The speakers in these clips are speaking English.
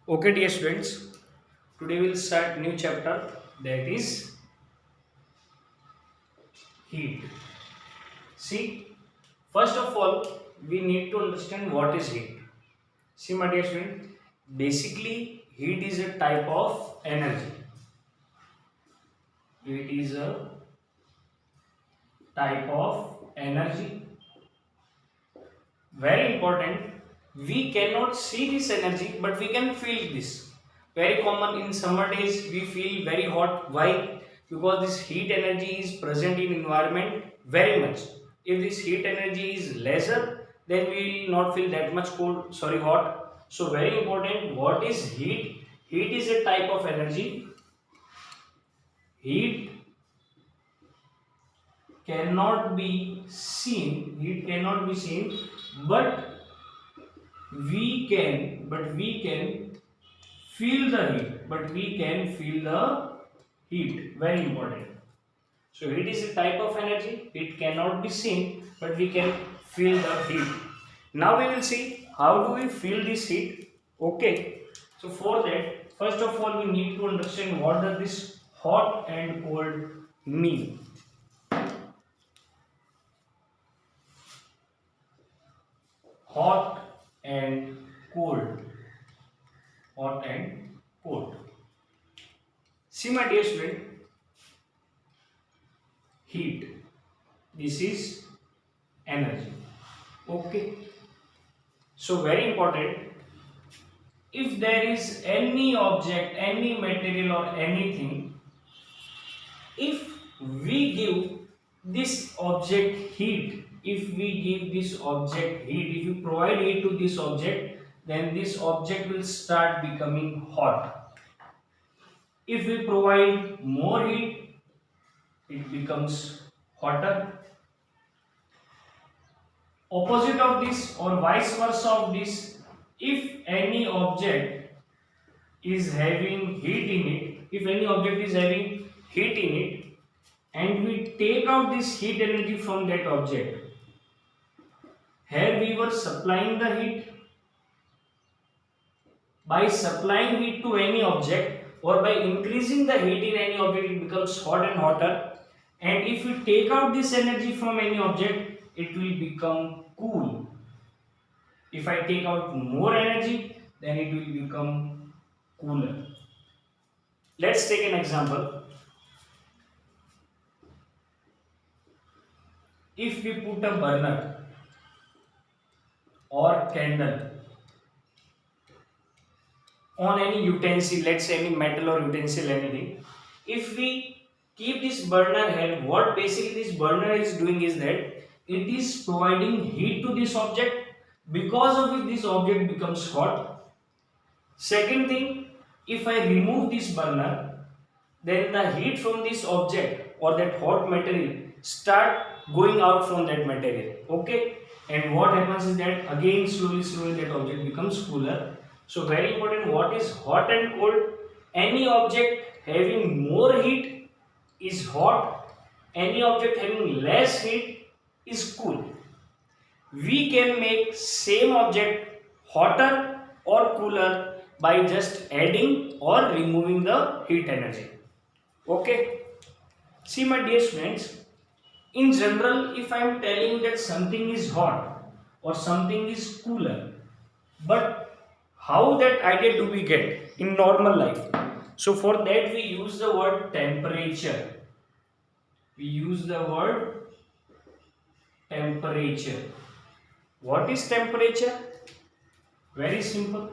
Okay, dear students, today we'll start new chapter that is heat. See, first of all, we need to understand what is heat. See, my dear student, basically, heat is a type of energy. It is a type of energy. Very important. We cannot see this energy, but we can feel this. Very common in summer days, we feel very hot. Why? Because this heat energy is present in environment very much. If this heat energy is lesser, then we will not feel that much cold. Sorry, hot. So very important. What is heat? Heat is a type of energy. Heat cannot be seen. Heat cannot be seen, but we can feel the heat, very important. So heat is a type of energy. It cannot be seen, but we can feel the heat. Now we will see how do we feel this heat. Okay, so for that, first of all, we need to understand what does this hot and cold mean. Hot and cold. Hot and cold. See, my dear student, heat. This is energy. Okay. So very important. If there is any object, any material or anything, if we give this object heat, if you provide heat to this object, then this object will start becoming hot. If we provide more heat, it becomes hotter. Opposite of this or vice versa of this, if any object is having heat in it, and we take out this heat energy from that object, here we were supplying the heat. By supplying heat to any object or by increasing the heat in any object, it becomes hot and hotter. And if we take out this energy from any object, it will become cool. If I take out more energy, then it will become cooler. Let's take an example. If we put a burner or candle on any utensil, let's say any metal or utensil, anything, if we keep this burner here, what basically this burner is doing is that it is providing heat to this object, because of which this object becomes hot. Second thing, if I remove this burner, then the heat from this object or that hot material start going out from that material. Okay, and what happens is that again slowly that object becomes cooler. So very important, what is hot and cold? Any object having more heat is hot, any object having less heat is cool. We can make same object hotter or cooler by just adding or removing the heat energy. Okay. See, my dear students, in general, if I am telling you that something is hot or something is cooler, but how that idea do we get in normal life? So for that we use the word temperature. We use the word temperature. What is temperature? Very simple.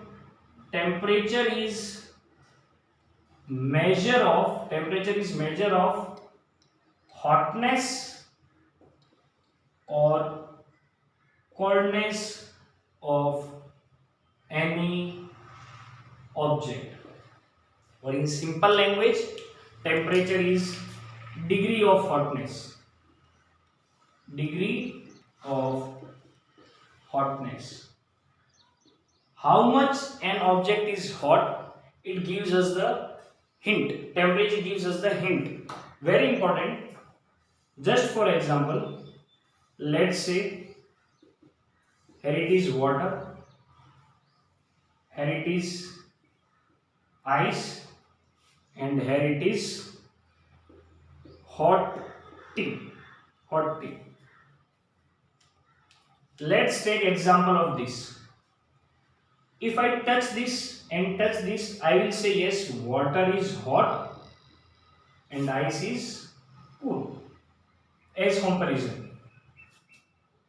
Temperature is measure of hotness or coldness of any object. Or in simple language, temperature is degree of hotness. Degree of hotness. How much an object is hot, it gives us the hint. Temperature gives us the hint. Very important. Just for example, let's say here it is water, here it is ice, and here it is hot tea. Hot tea. Let's take example of this. If I touch this and touch this, I will say yes, water is hot and ice is cool as comparison.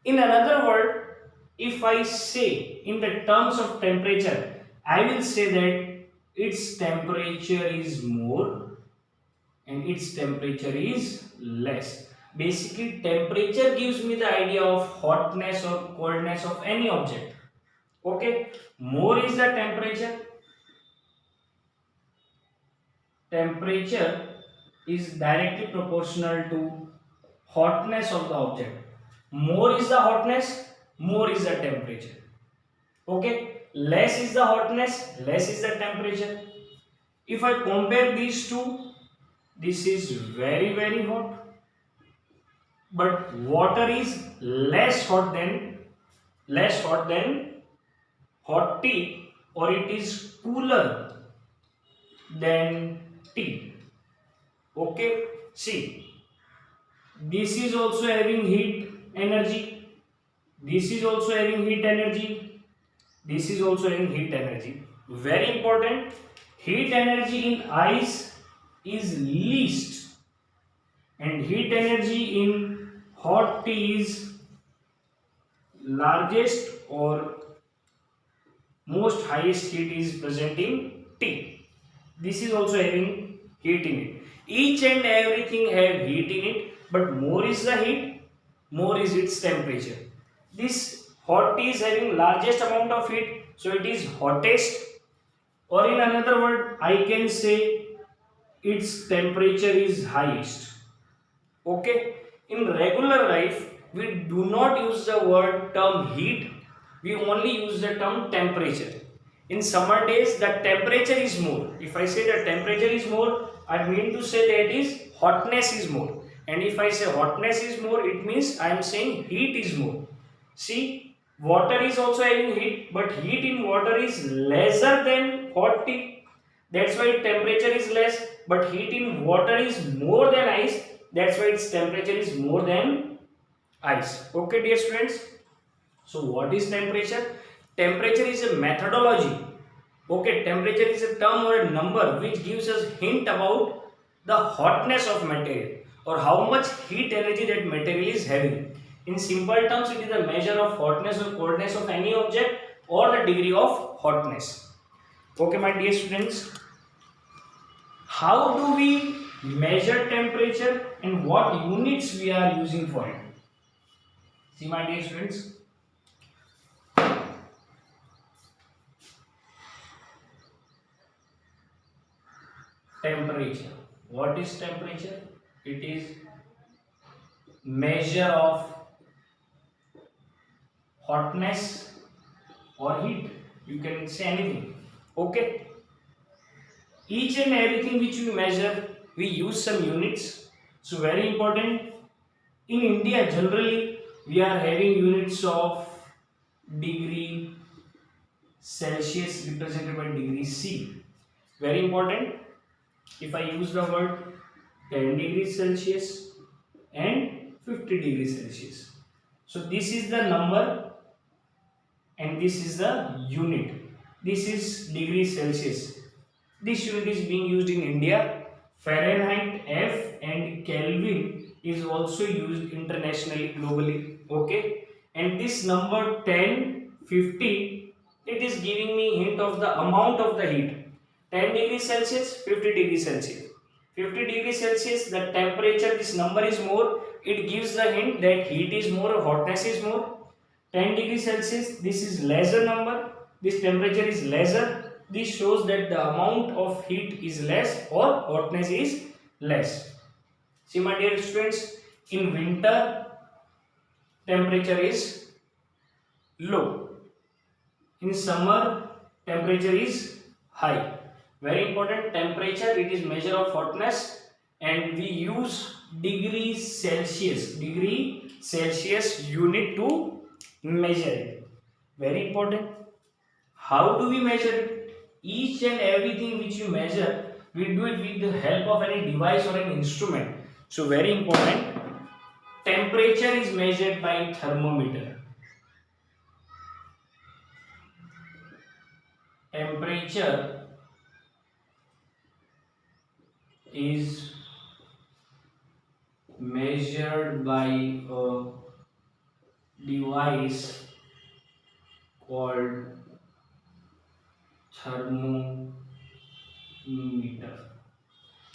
In another word, if I say in the terms of temperature, I will say that its temperature is more and its temperature is less. Basically, temperature gives me the idea of hotness or coldness of any object. Okay, more is the temperature. Temperature is directly proportional to hotness of the object. More is the hotness, more is the temperature. Okay, less is the hotness, less is the temperature. If I compare these two, this is very hot, but water is less hot than hot tea, or it is cooler than tea. Okay, see, this is also having heat energy, this is also having heat energy, this is also having heat energy. Very important, heat energy in ice is least and heat energy in hot tea is largest, or most highest heat is present in tea. This is also having heat in it. Each and everything have heat in it, but more is the heat, more is its temperature. This hot tea is having largest amount of heat, so it is hottest, or in another word I can say its temperature is highest. Okay, in regular life we do not use the word term heat, we only use the term temperature. In summer days the temperature is more. If I say the temperature is more, I mean to say that is hotness is more, and if I say hotness is more, it means I am saying heat is more. See, water is also having heat, but heat in water is lesser than hot tea, that's why temperature is less, but heat in water is more than ice, that's why its temperature is more than ice. Okay, dear students. So what is temperature? Temperature is a methodology. Okay, temperature is a term or a number which gives us hint about the hotness of material or how much heat energy that material is having. In simple terms, it is the measure of hotness or coldness of any object or the degree of hotness. Okay, my dear students, how do we measure temperature and what units we are using for it? See, my dear students, temperature. What is temperature? It is measure of hotness or heat. You can say anything. Okay. Each and everything which we measure, we use some units. So very important. In India, generally, we are having units of degree Celsius represented by degree C. Very important. If I use the word 10 degrees Celsius and 50 degrees Celsius. So this is the number and this is the unit. This is degree Celsius. This unit is being used in India. Fahrenheit, F and Kelvin is also used internationally, globally. Okay. And this number 10, 50, it is giving me hint of the amount of the heat. 10 degrees Celsius, 50 degrees Celsius. 50 degrees Celsius, the temperature, this number is more. It gives the hint that heat is more or hotness is more. 10 degrees Celsius, this is lesser number. This temperature is lesser. This shows that the amount of heat is less or hotness is less. See, my dear students, in winter, temperature is low. In summer, temperature is high. Very important, temperature, it is measure of hotness and we use degree Celsius unit to measure it. Very important. How do we measure it? each and everything which you measure, we do it with the help of any device or an instrument. So very important, temperature is measured by thermometer. Temperature is measured by a device called thermometer.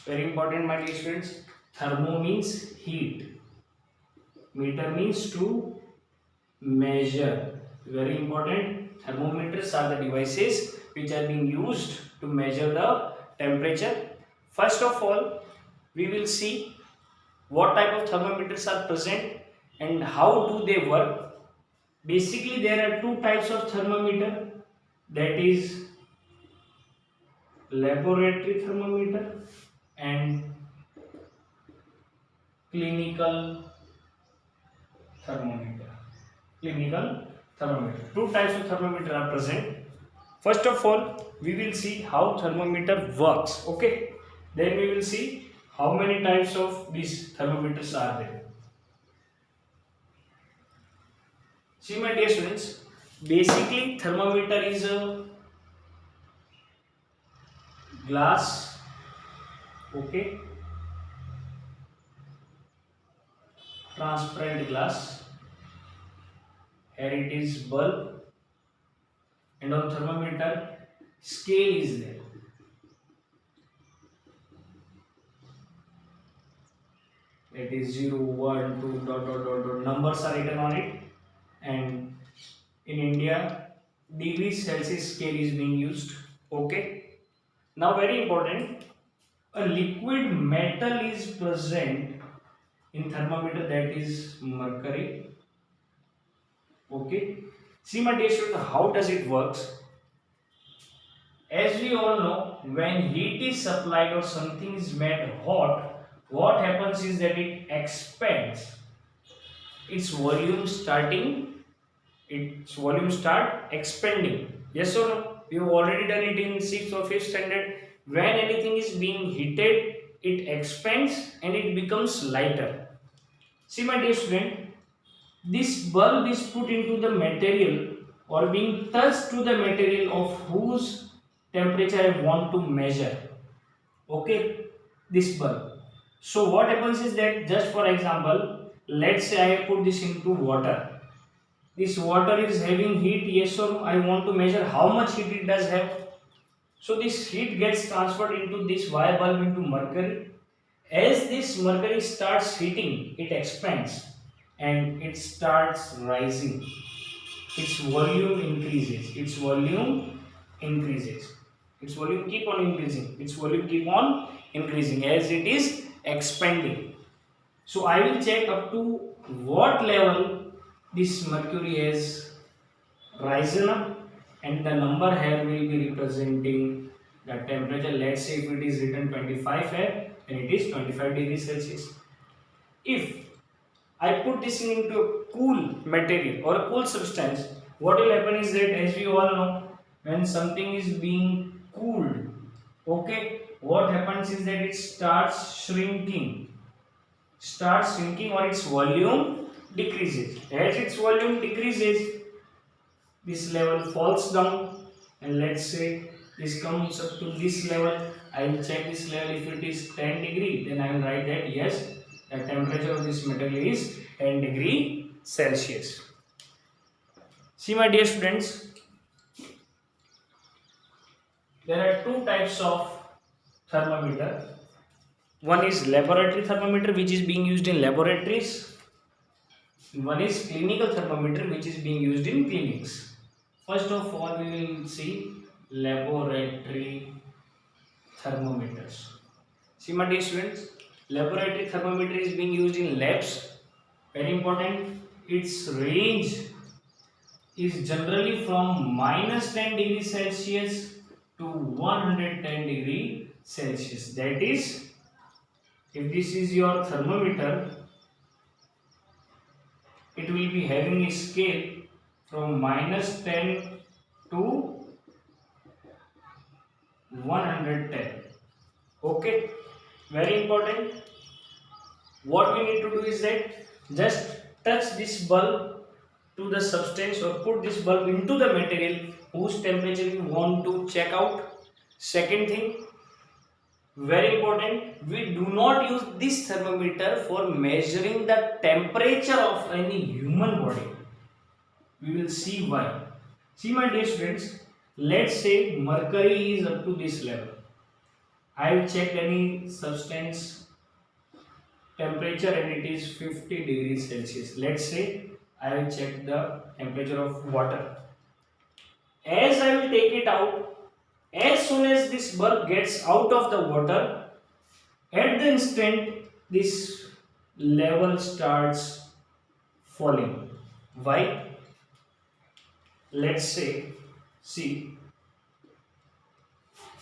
Very important, my dear students. Thermo means heat. Meter means to measure. Very important. Thermometers are the devices which are being used to measure the temperature. First of all, we will see what type of thermometers are present and how do they work. Basically, there are two types of thermometer, that is laboratory thermometer and clinical thermometer. Clinical thermometer. Two types of thermometer are present. First of all, we will see how thermometer works. Okay. Then we will see how many types of these thermometers are there. See, my dear students, basically thermometer is a glass, okay, transparent glass. Here it is bulb, and on thermometer scale is there. It is 0, 1, 2, dot dot dot dot. Numbers are written on it, and in India, degree Celsius scale is being used. Okay. Now, very important, a liquid metal is present in thermometer, that is mercury. Okay. See, my dear student, how does it works? As we all know, when heat is supplied or something is made hot, what happens is that it expands. Its volume start expanding. Yes or no? We have already done it in 6th or 5th standard. When anything is being heated, it expands and it becomes lighter. See, my dear student, this bulb is put into the material or being touched to the material of whose temperature I want to measure. Okay, this bulb. So what happens is that, just for example, let's say I put this into water. This water is having heat, yes or no? I want to measure how much heat it does have. So this heat gets transferred into this wire bulb into mercury. As this mercury starts heating, it expands and it starts rising. Its volume increases. Its volume keep on increasing. Its volume keep on increasing as it is expanding. So I will check up to what level this mercury has risen up, and the number here will be representing the temperature. Let's say if it is written 25 here, then it is 25 degrees Celsius. If I put this into a cool material or a cool substance, what will happen is that, as we all know, when something is being cooled, okay, what happens is that it starts shrinking or its volume decreases. As its volume decreases, this level falls down, and let's say this comes up to this level. I will check this level. If it is 10 degree, then I will write that yes, the temperature of this material is 10 degree Celsius. See, my dear students, there are two types of thermometer. One is laboratory thermometer, which is being used in laboratories. One is clinical thermometer, which is being used in clinics. First of all, we will see laboratory thermometers. See, my dear students, laboratory thermometer is being used in labs. Very important. Its range is generally from -10 degrees Celsius to 110 degree Celsius. That is, if this is your thermometer, it will be having a scale from -10 to 110. Okay, very important. What we need to do is that just touch this bulb to the substance or put this bulb into the material whose temperature you want to check out. Second thing, very important, we do not use this thermometer for measuring the temperature of any human body. We will see why. See my dear students, let's say mercury is up to this level. I have checked any substance temperature and it is 50 degrees Celsius. Let's say I will check the temperature of water. As I will take it out, as soon as this bulb gets out of the water, at the instant this level starts falling. Why? Let's say, see,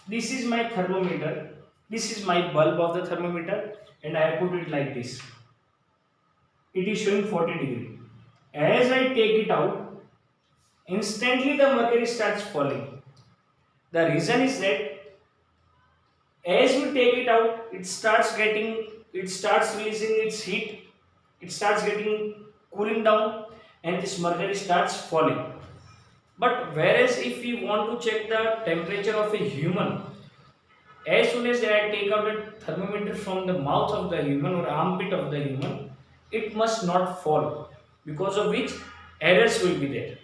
this is my thermometer, this is my bulb of the thermometer, and I put it like this. It is showing 40 degree. As I take it out, instantly the mercury starts falling. The reason is that as you take it out, it starts releasing its heat, it starts getting cooling down, and this mercury starts falling. But whereas if we want to check the temperature of a human, as soon as I take out a thermometer from the mouth of the human or armpit of the human, it must not fall, because of which errors will be there.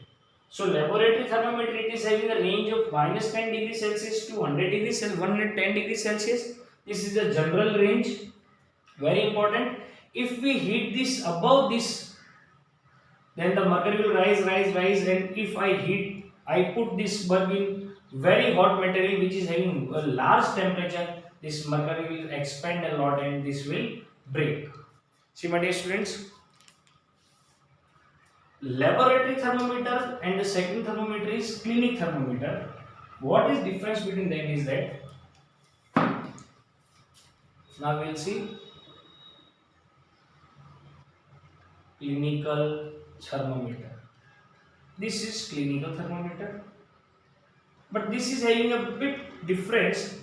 So laboratory thermometer, it is having a range of minus 10 degrees Celsius to 100 degrees Celsius, 110 degrees Celsius. This is the general range. Very important. If we heat this above this, then the mercury will rise, and if I put this bulb in very hot material which is having a large temperature, this mercury will expand a lot and this will break. See my dear students, laboratory thermometer and the second thermometer is clinic thermometer. What is difference between them is that, now we will see clinical thermometer. This is clinical thermometer, but this is having a bit difference.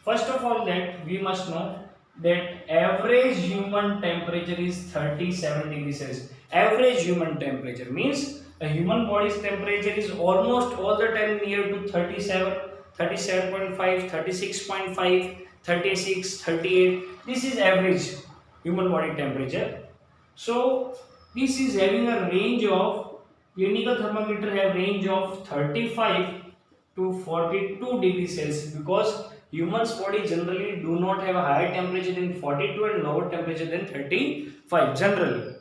First of all, that we must know that average human temperature is 37 degrees Celsius. Average human temperature means a human body's temperature is almost all the time near to 37, 37.5, 36.5, 36, 38. This is average human body temperature. So this is having a range of, clinical thermometer have range of 35 to 42 degrees Celsius, because humans body generally do not have a higher temperature than 42 and lower temperature than 35 generally,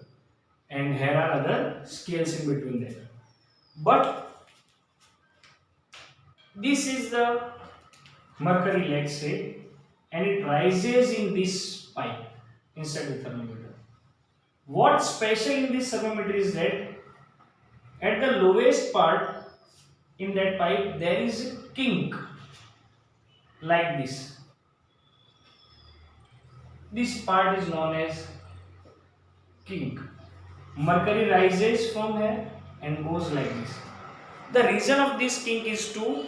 and here are other scales in between them. But this is the mercury, let's say, and it rises in this pipe inside the thermometer. What's special in this thermometer is that at the lowest part in that pipe there is a kink like this. This part is known as kink. Mercury rises from here and goes like this. The reason of this kink is to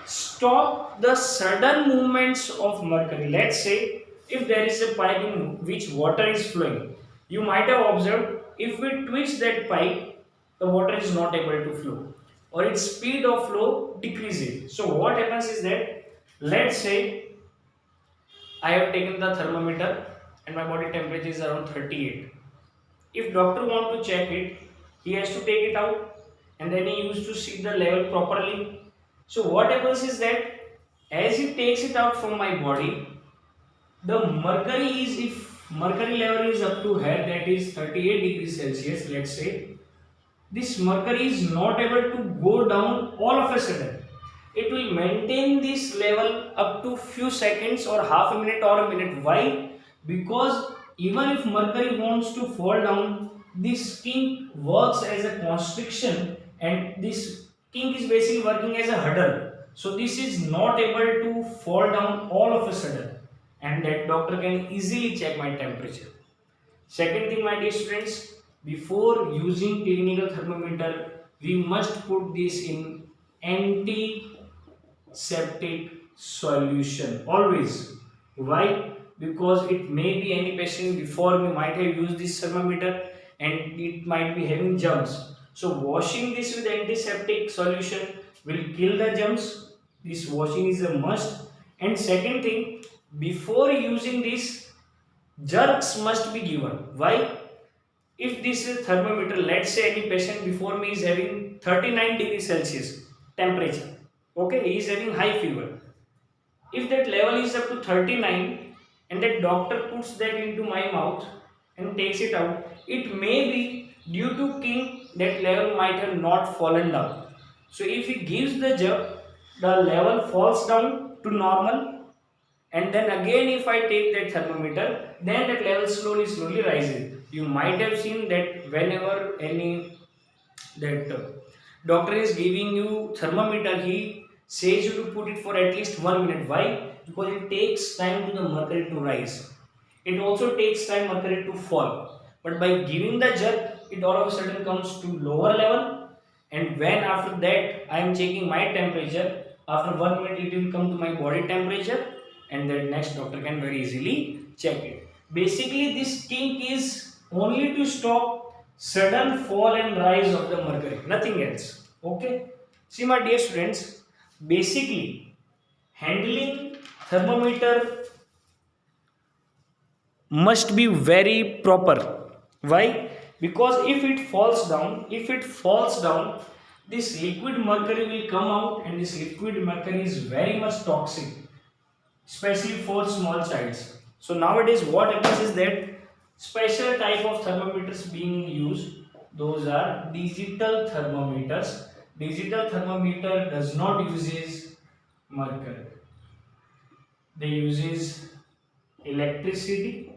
stop the sudden movements of mercury. Let's say if there is a pipe in which water is flowing, you might have observed if we twist that pipe, the water is not able to flow or its speed of flow decreases. So what happens is that, let's say I have taken the thermometer and my body temperature is around 38. If doctor want to check it, he has to take it out and then he used to see the level properly. So what happens is that as he takes it out from my body, the mercury is, if mercury level is up to here, that is 38 degrees Celsius, let's say, this mercury is not able to go down all of a sudden. It will maintain this level up to few seconds or half a minute or a minute. Why? Because even if mercury wants to fall down, this kink works as a constriction and this kink is basically working as a hurdle. So this is not able to fall down all of a sudden, and that doctor can easily check my temperature. Second thing, my dear students, before using clinical thermometer, we must put this in anti antiseptic solution always. Why? Because it may be any patient before me might have used this thermometer and it might be having germs. So washing this with antiseptic solution will kill the germs. This washing is a must. And second thing, before using this, jerks must be given. Why? If this is thermometer, let's say any patient before me is having 39 degrees Celsius temperature, okay, he is having high fever. If that level is up to 39 and that doctor puts that into my mouth and takes it out, it may be due to king that level might have not fallen down. So if he gives the jerk, the level falls down to normal, and then again if I take that thermometer, then that level slowly rises. You might have seen that whenever any that doctor is giving you thermometer, he says you to put it for at least 1 minute. Why? Because it takes time to the mercury to rise. It also takes time mercury to fall. But by giving the jerk, it all of a sudden comes to lower level, and when after that I am checking my temperature, after 1 minute it will come to my body temperature, and then next doctor can very easily check it. Basically this kink is only to stop sudden fall and rise of the mercury, nothing else. Okay, see my dear students, basically handling thermometer must be very proper. Why? Because if it falls down, this liquid mercury will come out, and this liquid mercury is very much toxic, especially for small childs. So nowadays what happens is that special type of thermometers being used, those are digital thermometers. Digital thermometer does not uses mercury, they uses electricity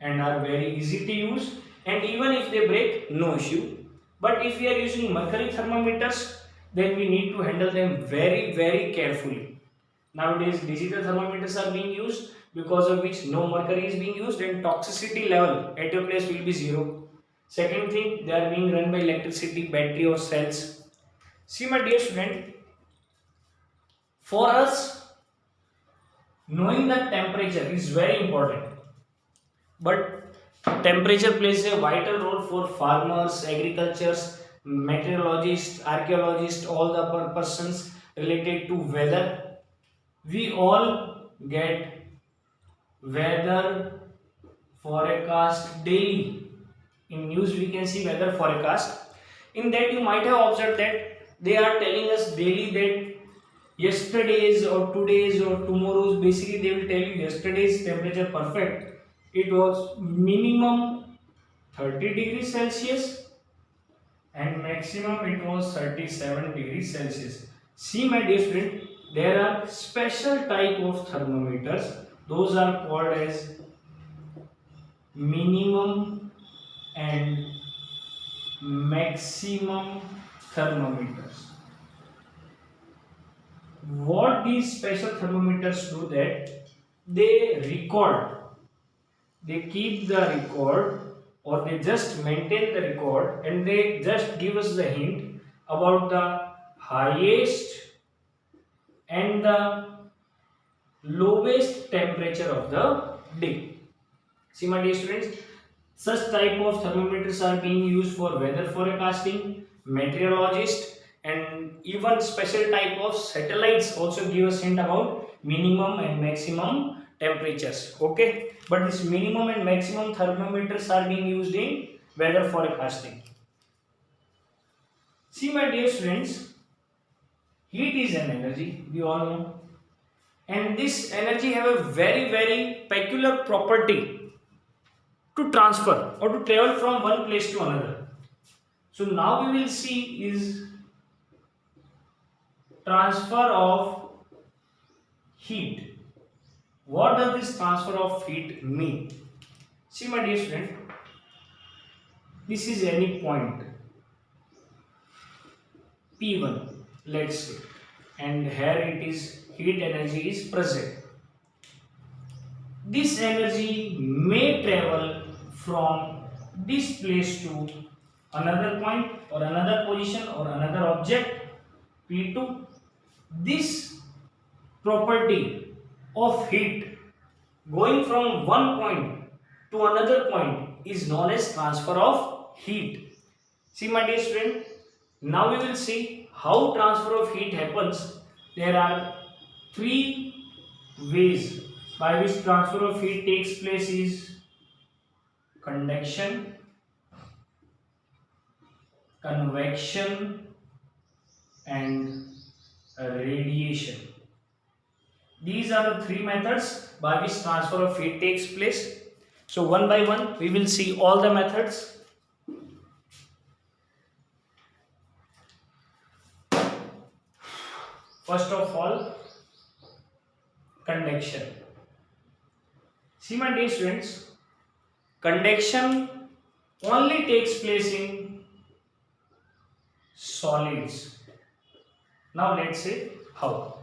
and are very easy to use, and even if they break, no issue. But if we are using mercury thermometers, then we need to handle them very carefully. Nowadays digital thermometers are being used, because of which no mercury is being used and toxicity level at your place will be zero. Second thing, they are being run by electricity, battery or cells. See my dear student, for us knowing the temperature is very important, but temperature plays a vital role for farmers, agriculturists, meteorologists, archaeologists, all the persons related to weather. We all get weather forecast daily. In news we can see weather forecast. In that you might have observed that they are telling us daily that yesterday's or today's or tomorrow's, basically they will tell you yesterday's temperature perfect, it was minimum 30 degrees Celsius and maximum it was 37 degrees Celsius. See my dear student, there are special type of thermometers, those are called as minimum and maximum thermometers. What these special thermometers do, that they record, they keep the record, or they just maintain the record, and they just give us the hint about the highest and the lowest temperature of the day. See my dear students, such type of thermometers are being used for weather forecasting, meteorologists, and even special type of satellites also give us hint about minimum and maximum temperatures. Okay, but this minimum and maximum thermometers are being used in weather forecasting. See my dear students, heat is an energy, we all know, and this energy have a very peculiar property to transfer or to travel from one place to another. So now we will see is transfer of heat. What does this transfer of heat mean? See my dear student, this is any point P1, let's say, and here it is heat energy is present. This energy may travel from this place to another point or another position or another object P2, This property of heat going from one point to another point is known as transfer of heat. See my dear student, now we will see how transfer of heat happens. There are three ways by which transfer of heat takes place is conduction, convection and radiation. These are the three methods by which transfer of heat takes place. So one by one we will see all the methods. First of all, conduction. See my dear students, conduction only takes place in solids. Now let's say how.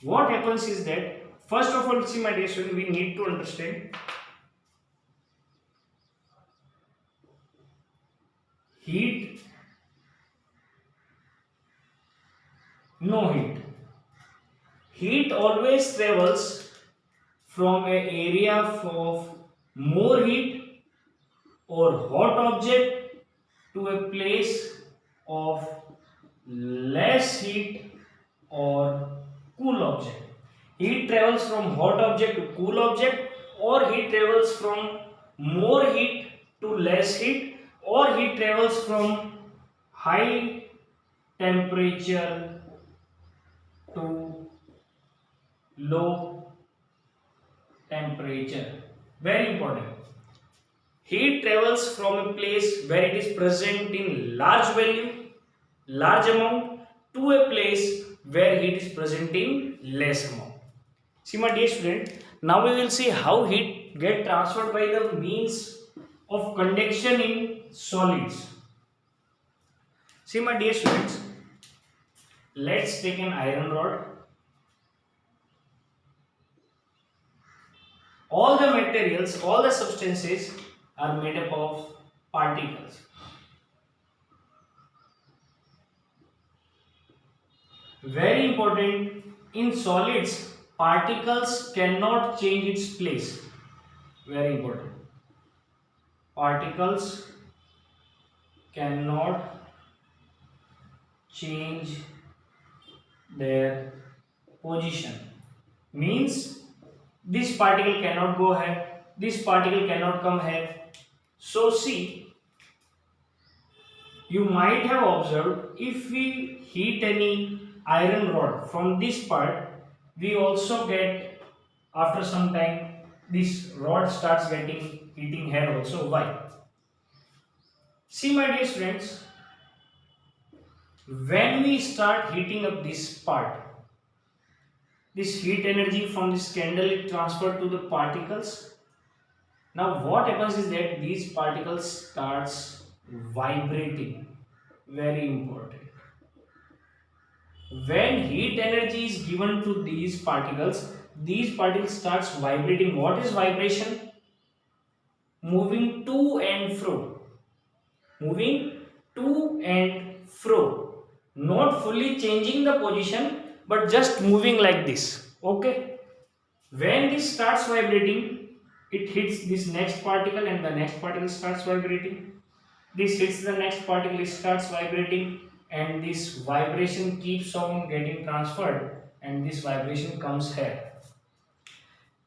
What happens is that first of all, see my dear student, we need to understand heat, no heat. Heat always travels from an area of more heat or hot object to a place of less heat or cool object. Heat travels from hot object to cool object, or heat travels from more heat to less heat, or heat travels from high temperature to low temperature. Very important. Heat travels from a place where it is present in large value, large amount, to a place where heat is present in less amount. See my dear student, now we will see how heat get transferred by the means of conduction in solids. See my dear students, let's take an iron rod. All the materials, all the substances are made up of particles. Very important, in solids, particles cannot change its place. Very important. Particles cannot change their position. Means this particle cannot go ahead, this particle cannot come ahead. So see, you might have observed, if we heat any iron rod from this part, we also get, after some time, this rod starts getting heating here also. Why? See my dear students, when we start heating up this part, this heat energy from this candle is transferred to the particles. Now what happens is that these particles starts vibrating. Very important. When heat energy is given to these particles starts vibrating. What is vibration? Moving to and fro. Moving to and fro. Not fully changing the position, but just moving like this. Okay. When this starts vibrating, it hits this next particle and the next particle starts vibrating. This hits the next particle, it starts vibrating, and this vibration keeps on getting transferred, and this vibration comes here.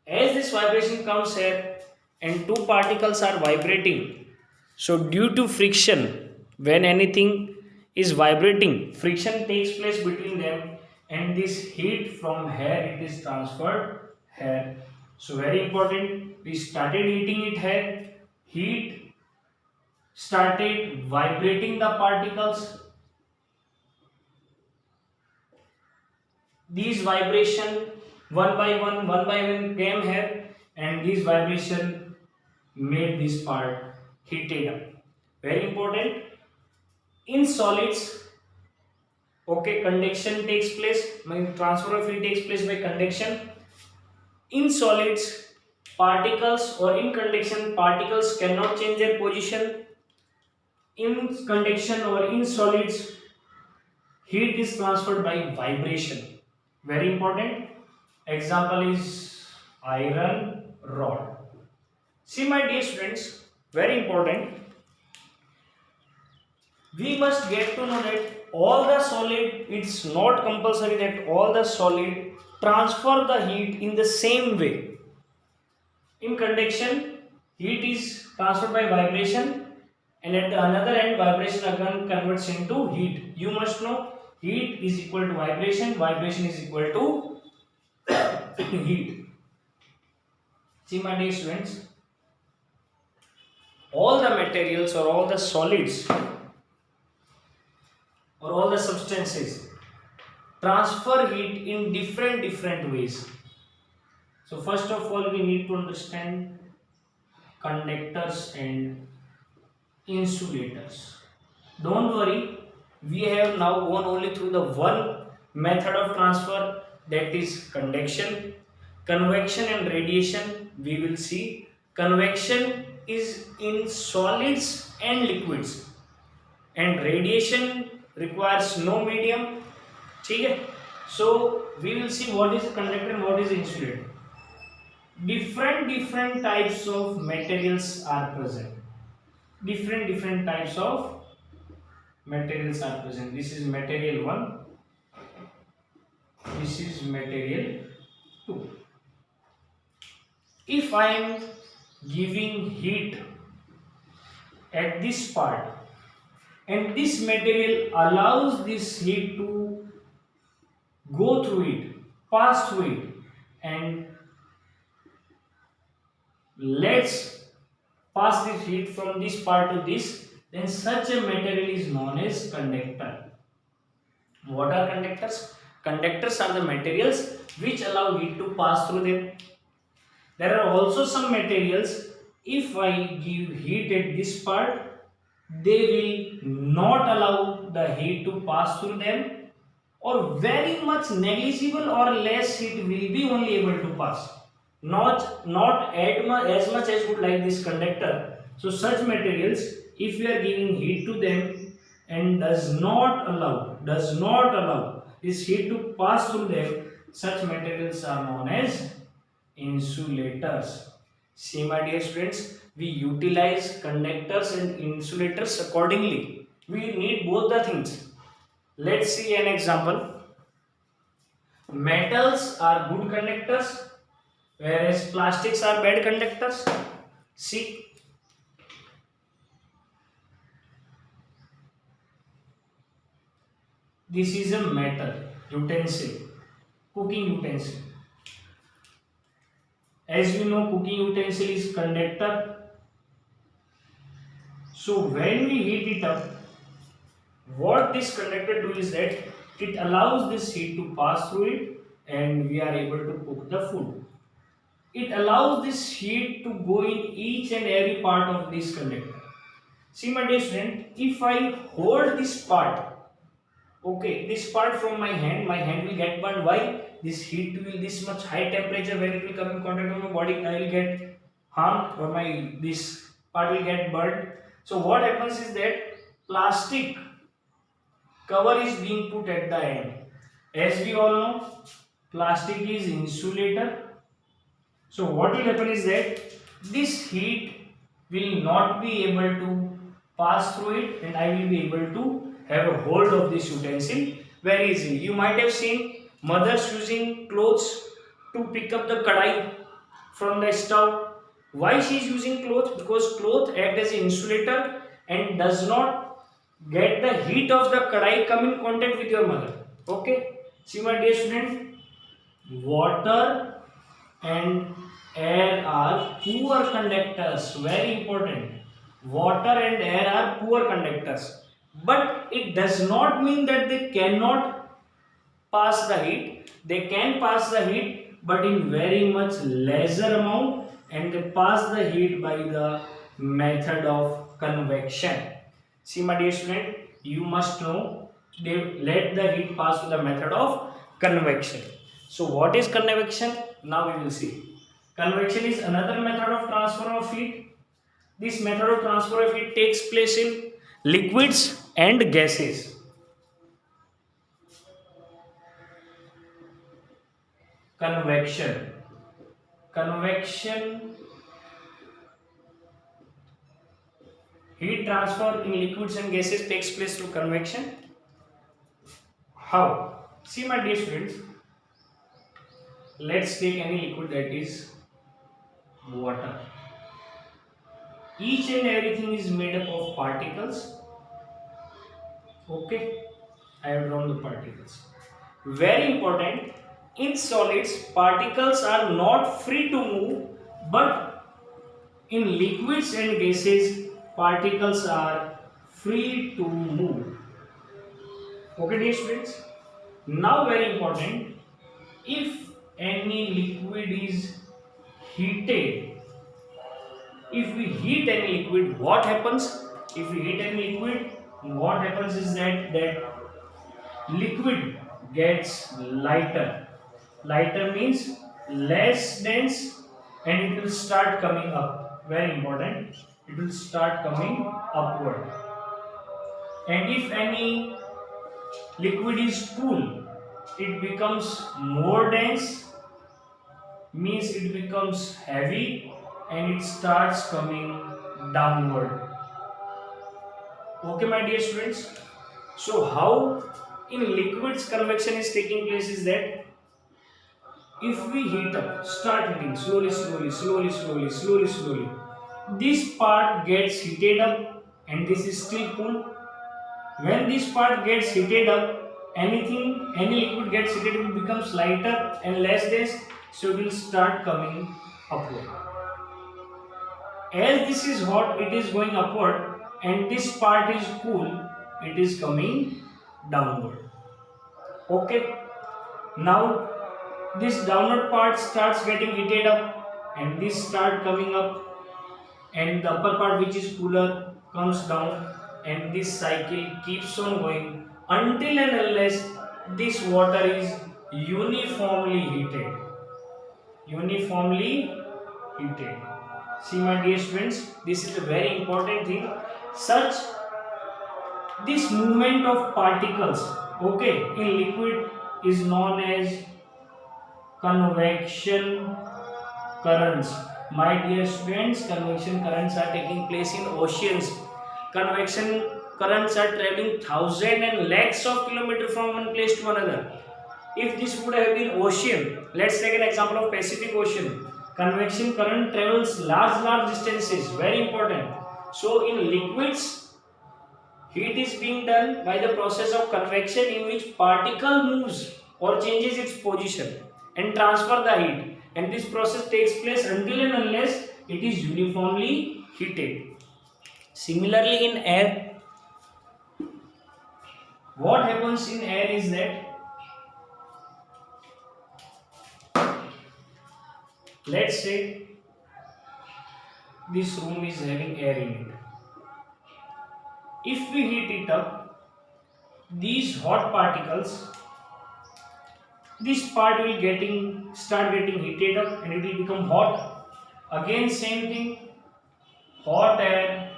As this vibration comes here and two particles are vibrating, so due to friction, when anything is vibrating, friction takes place between them, and this heat from here it is transferred here. So very important, we started heating it here, heat started vibrating the particles. These vibration one by one came here, and this vibration made this part heated up. Very important. In solids, okay, conduction takes place, transfer of heat takes place by conduction. In solids, particles, or in conduction, particles cannot change their position. In conduction or in solids, heat is transferred by vibration. Very important. Example is iron rod. See my dear students, very important, we must get to know that all the solid, it's not compulsory that all the solid transfer the heat in the same way. In conduction, heat is transferred by vibration, and at the another end vibration again converts into heat. You must know heat is equal to vibration, vibration is equal to heat. See my dear students, all the materials or all the solids or all the substances transfer heat in different ways. So first of all we need to understand conductors and insulators. Don't worry, we have now gone only through the one method of transfer, that is conduction. Convection and radiation we will see. Convection is in solids and liquids, and radiation requires no medium. ठीक है, so we will see what is conductor and what is insulator. Different types of materials are present. Different types of materials are present. This is material 1, this is material 2. If I am giving heat at this part and this material allows this heat to go through it, pass through it, and let's pass this heat from this part to this, then such a material is known as conductor. What are conductors? Conductors are the materials which allow heat to pass through them. There are also some materials, if I give heat at this part, they will not allow the heat to pass through them, or very much negligible or less heat will be only able to pass. Not as much as would like this conductor. So such materials, if we are giving heat to them and does not allow this heat to pass through them, such materials are known as insulators. See my dear students, we utilize conductors and insulators accordingly. We need both the things. Let's see an example. Metals are good conductors, whereas plastics are bad conductors. See, this is a metal utensil, cooking utensil. As we know, cooking utensil is conductor. So when we heat it up, what this conductor do is that it allows this heat to pass through it and we are able to cook the food. It allows this heat to go in each and every part of this conductor. See my dear student, if I hold this part, okay, this part from my hand will get burned. Why? This heat will, this much high temperature, when it will come in contact with my body, I will get harmed, or this part will get burned. So what happens is that plastic cover is being put at the end. As we all know, plastic is insulator. So what will happen is that this heat will not be able to pass through it, and I will be able to have a hold of this utensil very easily. You might have seen mothers using clothes to pick up the kadai from the stove. Why she is using cloth? Because cloth act as an insulator and does not get the heat of the kadai come in contact with your mother. Okay, see my dear student, water and air are poor conductors. Very important. Water and air are poor conductors, but it does not mean that they cannot pass the heat. They can pass the heat, but in very much lesser amount, and they pass the heat by the method of convection. See my dear student, you must know they let the heat pass to the method of convection. So what is convection? Now we will see. Convection is another method of transfer of heat. This method of transfer of heat takes place in liquids and gases. convection. Convection, heat transfer in liquids and gases takes place through convection. How? See my dear students, let's take any liquid, that is water. Each and everything is made up of particles. Okay, I have drawn the particles. Very important, in solids, particles are not free to move, but in liquids and gases, particles are free to move. Okay, dear students. Now, very important, if any liquid is heated, if we heat any liquid, what happens? If we heat any liquid, what happens is that liquid gets lighter. Lighter means less dense, and it will start coming up. Very important. It will start coming upward. And if any liquid is cool, it becomes more dense, means it becomes heavy, and it starts coming downward. Okay, my dear students. So how in liquids convection is taking place is that if we heat up, start heating slowly, this part gets heated up and this is still cool. When this part gets heated up, any liquid gets heated, it becomes lighter and less dense, so it will start coming upward. As this is hot, it is going upward, and this part is cool, it is coming downward. Okay. Now this downward part starts getting heated up, and this start coming up, and the upper part, which is cooler, comes down, and this cycle keeps on going until and unless this water is uniformly heated. Uniformly heated. See my dear students, this is a very important thing. Such this movement of particles, okay, in liquid is known as convection currents. My dear students, convection currents are taking place in oceans. Convection currents are traveling thousands and lakhs of kilometers from one place to another. If this would have been ocean, let's take an example of Pacific Ocean. Convection current travels large distances, very important. So in liquids, heat is being done by the process of convection, in which particle moves or changes its position and transfer the heat, and this process takes place until and unless it is uniformly heated. Similarly in air, what happens in air is that, let's say this room is having air in it. If we heat it up, these hot particles, this part will start getting heated up, and it will become hot. Again same thing, hot air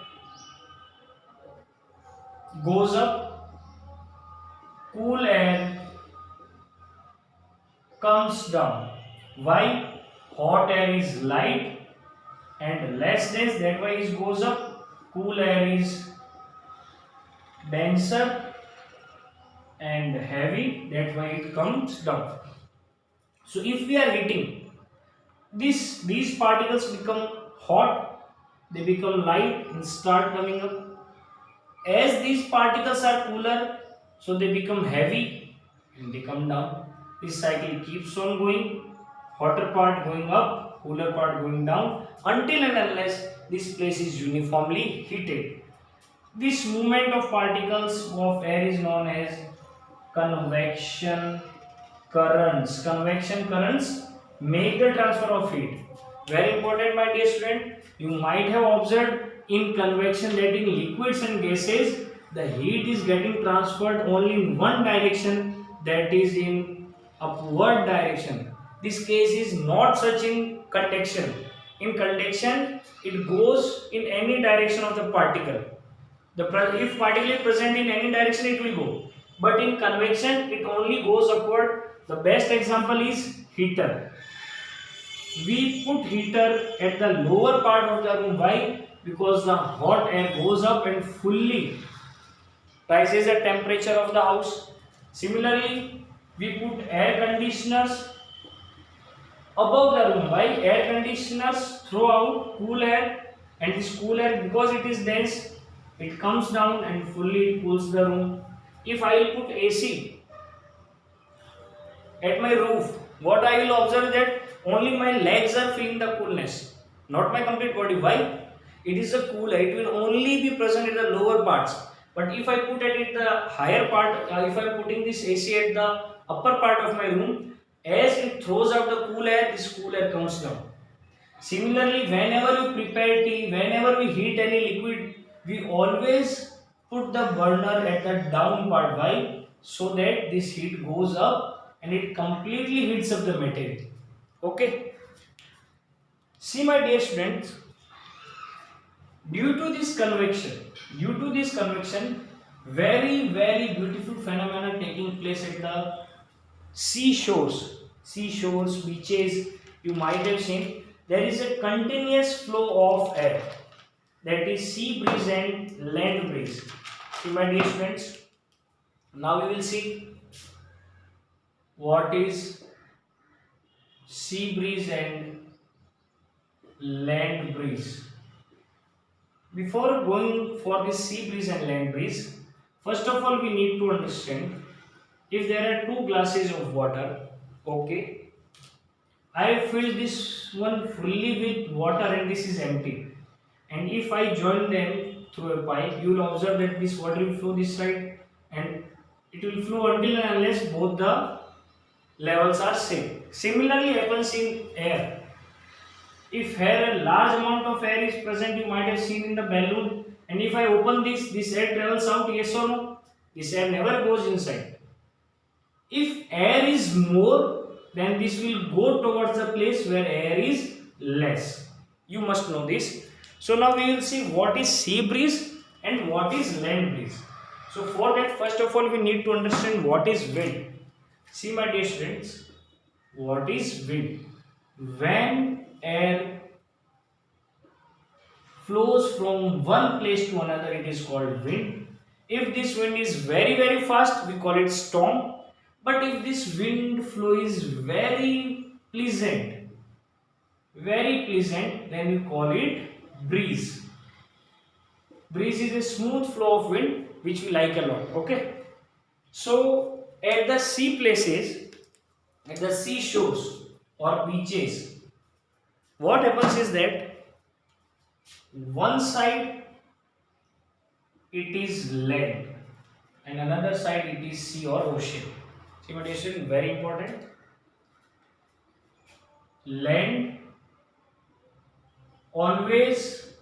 goes up, cool air comes down. Why? Hot air is light and less dense, that why it goes up. Cool air is denser and heavy, that's why it comes down. So if we are heating, these particles become hot, they become light and start coming up. As these particles are cooler, so they become heavy and they come down. This cycle keeps on going, hotter part going up, cooler part going down, until and unless this place is uniformly heated. This movement of particles of air is known as convection currents. Convection currents make the transfer of heat. Very important, my dear student. You might have observed in convection that in liquids and gases, the heat is getting transferred only in one direction, that is in upward direction. This case is not such in convection. In convection, it goes in any direction of the particle. If particle is present in any direction, it will go. But in convection, it only goes upward The best example is heater. We put heater at the lower part of the room. Why? Because the hot air goes up and fully rises the temperature of the house. Similarly, we put air conditioners above the room. Why? Air conditioners throw out cool air, and this cool air, because it is dense, it comes down and fully cools the room. If I will put AC at my roof, what I will observe that only my legs are feeling the coolness, not my complete body. Why? It is a cooler. It will only be present in the lower parts. But if I put it at the higher part, if I am putting this AC at the upper part of my room, as it throws out the cool air, this cool air comes down. Similarly, whenever you prepare tea, whenever we heat any liquid, we always put the burner at the down part. Why? So that this heat goes up and it completely heats up the material. Okay. See, my dear students, due to this convection, very beautiful phenomena taking place at the seashores, beaches. You might have seen there is a continuous flow of air, that is sea breeze and land breeze. See, my dear students, now we will see what is sea breeze and land breeze. Before going for this sea breeze and land breeze, first of all we need to understand, if there are two glasses of water, okay, I have filled this one fully with water and this is empty, and if I join them through a pipe, you will observe that this water will flow this side and it will flow until and unless both the levels are same. Similarly happens in air. If here a large amount of air is present, you might have seen in the balloon, and if I open this air travels out, yes or no? This air never goes inside. If air is more, then this will go towards the place where air is less. You must know this. So now we will see what is sea breeze and what is land breeze. So for that, first of all we need to understand what is wind. See, my dear students, what is wind? When air flows from one place to another, it is called wind. If this wind is very fast, we call it storm. But if this wind flow is very pleasant, then we call it breeze. Breeze is a smooth flow of wind which we like a lot. Okay. So at the sea places, at the seashores or beaches, what happens is that one side it is land and another side it is sea or ocean. See, my dear student, very important. Land always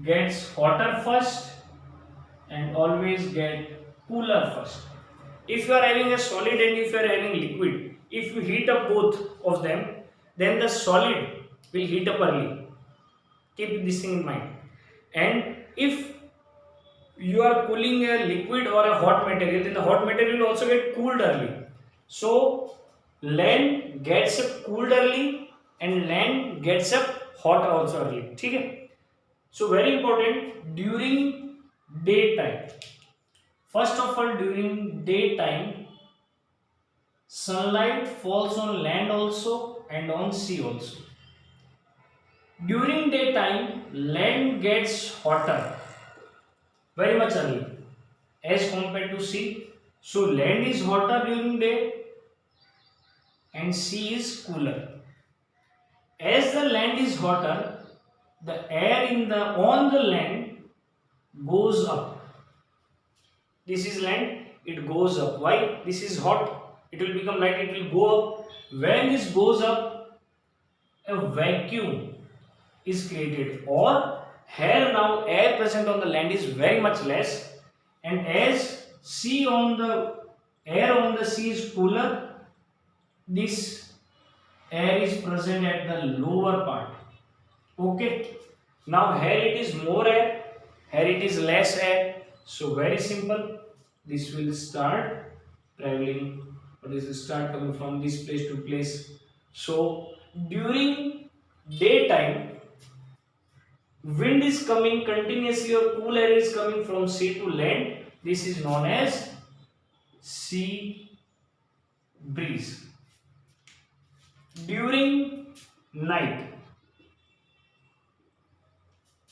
gets hotter first and always get cooler first. If you are having a solid and if you are having liquid, if you heat up both of them, then the solid will heat up early. Keep this thing in mind. And if you are cooling a liquid or a hot material, then the hot material will also get cooled early. So land gets up cooled early and land gets up hot also early. Okay? So very important, during daytime. First of all, during daytime, sunlight falls on land also and on sea also. During daytime, land gets hotter very much early as compared to sea. So land is hotter during day and sea is cooler. As the land is hotter, the air on the land goes up. This is land, it goes up. Why? This is hot, it will become light, it will go up. When this goes up, a vacuum is created, or here now air present on the land is very much less, and as air on the sea is cooler, this air is present at the lower part. Okay. Now here it is more air, here it is less air. So very simple, this will start traveling or this is start coming from this place to place. So during daytime, wind is coming continuously or cool air is coming from sea to land. This is known as sea breeze. During night,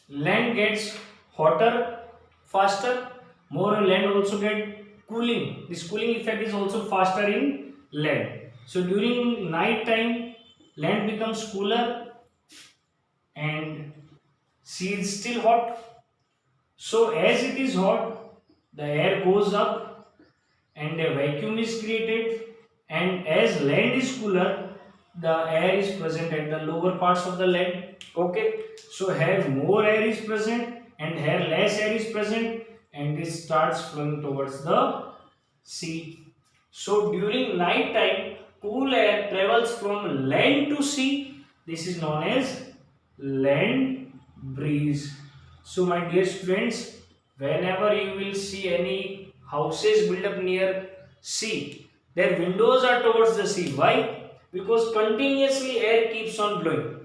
land gets hotter faster, more land also get cooling. This cooling effect is also faster in land. So during night time, land becomes cooler and sea is still hot. So as it is hot, the air goes up and a vacuum is created, and as land is cooler, the air is present at the lower parts of the land. Okay, so here more air is present and here less air is present, and this starts flowing towards the sea. So during night time, cool air travels from land to sea. This is known as land breeze. So my dear students, whenever you will see any houses built up near sea, their windows are towards the sea. Why? Because continuously air keeps on blowing.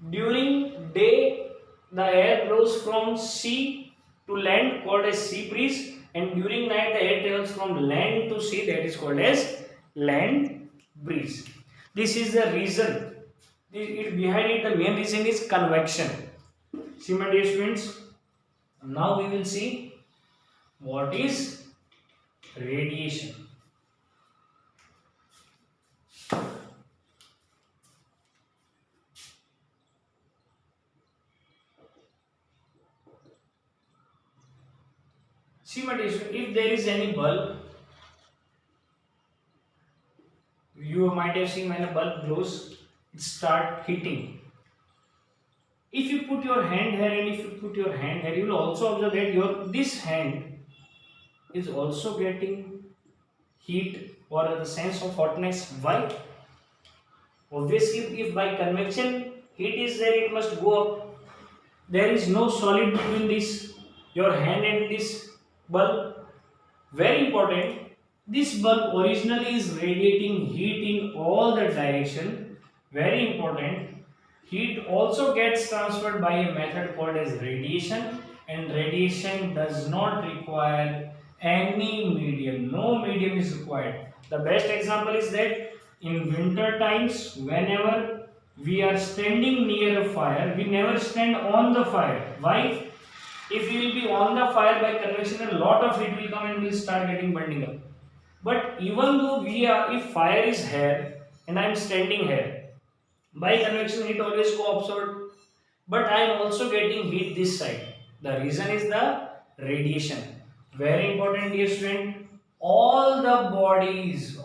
During day, the air blows from sea to land called as sea breeze, and during night the air travels from land to sea, that is called as land breeze. This is the reason. Behind it, the main reason is convection. See my dear students, now we will see what is radiation. See my dear students, if there is any bulb, you might have seen when a bulb glows, it start heating. If you put your hand here and if you put your hand here, you will also observe that this hand is also getting heat or the sense of hotness. Why? Obviously, if by convection heat is there, it must go up. There is no solid between this your hand and this bulb. Very important. This bulb originally is radiating heat in all the direction. Very important. Heat also gets transferred by a method called as radiation, and radiation does not require any medium. No medium is required. The best example is that in winter times, whenever we are standing near a fire, we never stand on the fire. Why? If you will be on the fire by convection, a lot of heat will come and will start getting burning up. But even though if fire is here and I am standing here, by convection heat always go upward, but I am also getting heat this side. The reason is the radiation. Very important, dear student. All the bodies,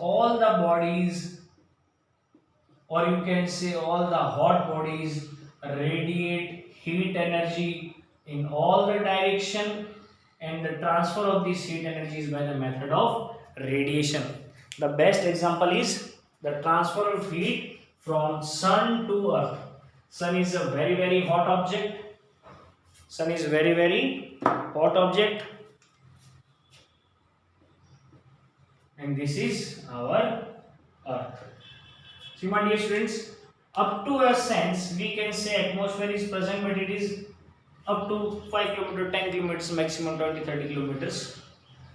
or you can say all the hot bodies radiate heat energy in all the direction, and the transfer of this heat energy is by the method of radiation. The best example is the transfer of heat from sun to earth. Sun is a very hot object. Sun is very hot object, and this is our earth. See my dear students, up to a sense we can say atmosphere is present, but it is up to 5 km, 10 kilometers, maximum 20-30 kilometers.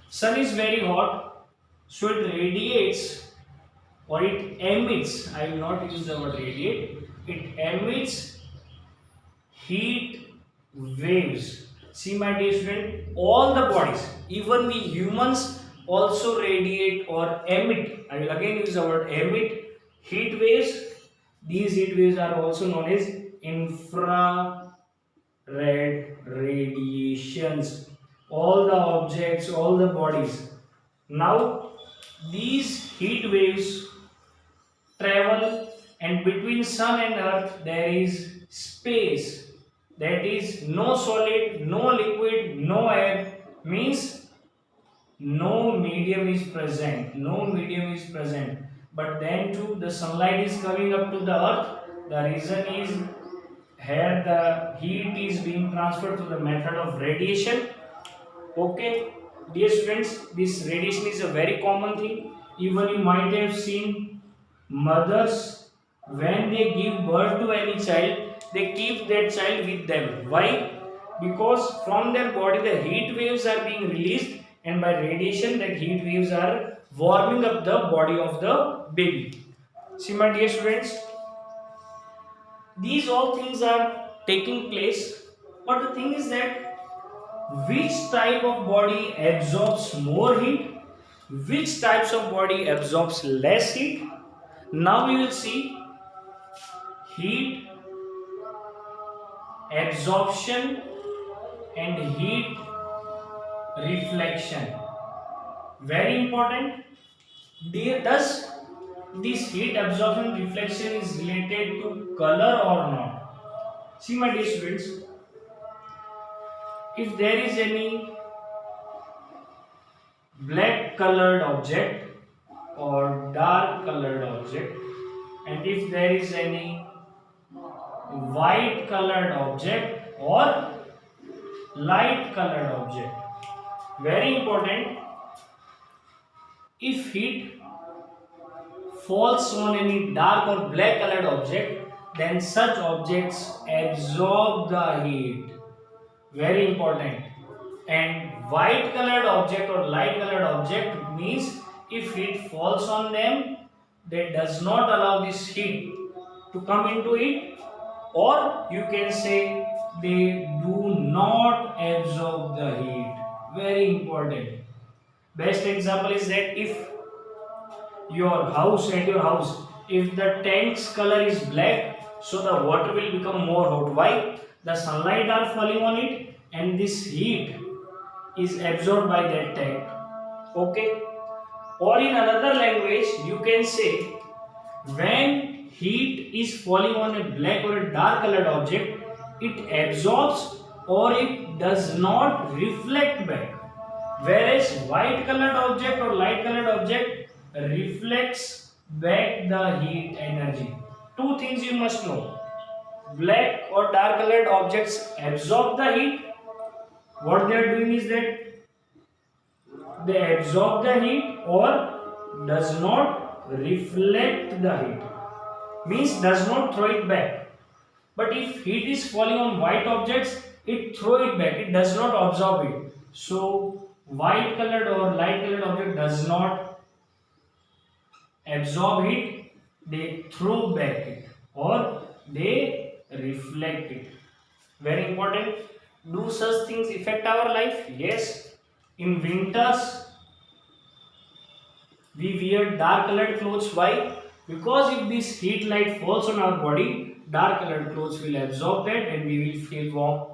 Sun is very hot, so it radiates or it emits. I will not use the word radiate. It emits heat waves. See my dear student, all the bodies, even we humans also radiate or emit. I will again use the word emit heat waves. These heat waves are also known as infrared radiations. All the objects, all the bodies. Now these heat waves travel, and between sun and earth there is space. That is no solid, no liquid, no air, means no medium is present. No medium is present. But then too the sunlight is coming up to the earth. The reason is here the heat is being transferred to the method of radiation. Okay, dear students, this radiation is a very common thing. Even you might have seen mothers, when they give birth to any child, they keep that child with them. Why? Because from their body the heat waves are being released, and by radiation that heat waves are warming up the body of the baby. See, my dear students, these all things are taking place, but the thing is that which type of body absorbs more heat, which types of body absorbs less heat. Now we will see heat absorption and heat reflection. Very important. Does this heat absorption reflection is related to color or not? See, my dear students, if there is any black colored object or dark colored object, and if there is any white colored object or light colored object, very important, if heat falls on any dark or black colored object, then such objects absorb the heat. Very important. And white colored object or light colored object means if heat falls on them, that does not allow this heat to come into it, or you can say they do not absorb the heat. Very important. Best example is that if your house, if the tank's color is black, so the water will become more hot. Why? The sunlight are falling on it, and this heat is absorbed by that tank. Okay. Or in another language you can say, when heat is falling on a black or a dark colored object, it absorbs or it does not reflect back, whereas white colored object or light colored object reflects back the heat energy. Two things you must know: black or dark colored objects absorb the heat. What they are doing is that they absorb the heat or does not reflect the heat, means does not throw it back. But if heat is falling on white objects, it throw it back, it does not absorb it. So white colored or light colored object does not absorb heat, they throw back it or they reflect it. Very important. Do such things affect our life? Yes. In winters we wear dark colored clothes. Why? Because if this heat light falls on our body, dark colored clothes will absorb that and we will feel warm.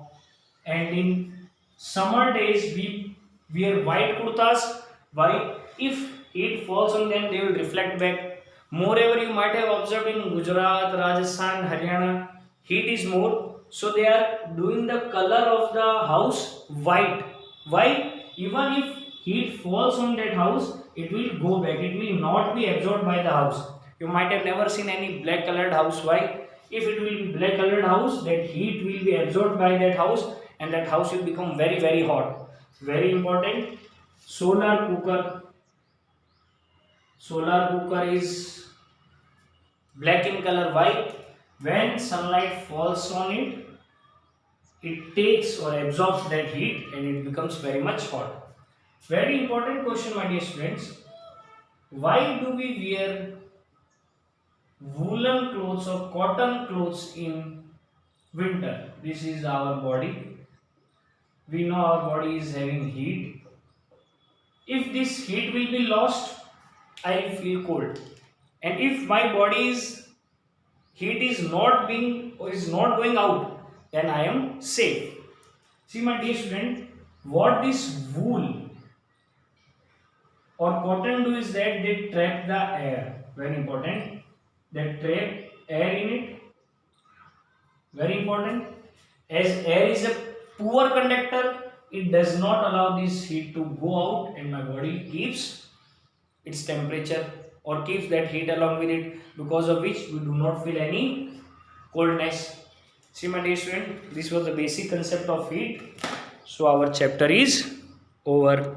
And in summer days we wear white kurtas. Why? If heat falls on them, they will reflect back. Moreover, you might have observed in Gujarat, Rajasthan, Haryana, heat is more, so they are doing the color of the house white. Why? Even if heat falls on that house, it will go back, it will not be absorbed by the house. You might have never seen any black colored house. Why? If it will be black colored house, that heat will be absorbed by that house and that house will become very very hot. Very important. Solar cooker. Solar cooker is black in color. Why? When sunlight falls on it, it takes or absorbs that heat and it becomes very much hot. Very important question, my dear students. Why do we wear woolen clothes or cotton clothes in winter? This is our body. We know our body is having heat. If this heat will be lost, I will feel cold. And if my body's heat is not being or is not going out, then I am safe. See, my dear student, what this wool or cotton do is that they trap the air. Very important. They trap air in it. Very important. As air is a poor conductor, it does not allow this heat to go out and my body keeps its temperature or keeps that heat along with it, because of which we do not feel any coldness. See, my dear student, this was the basic concept of heat. So our chapter is over.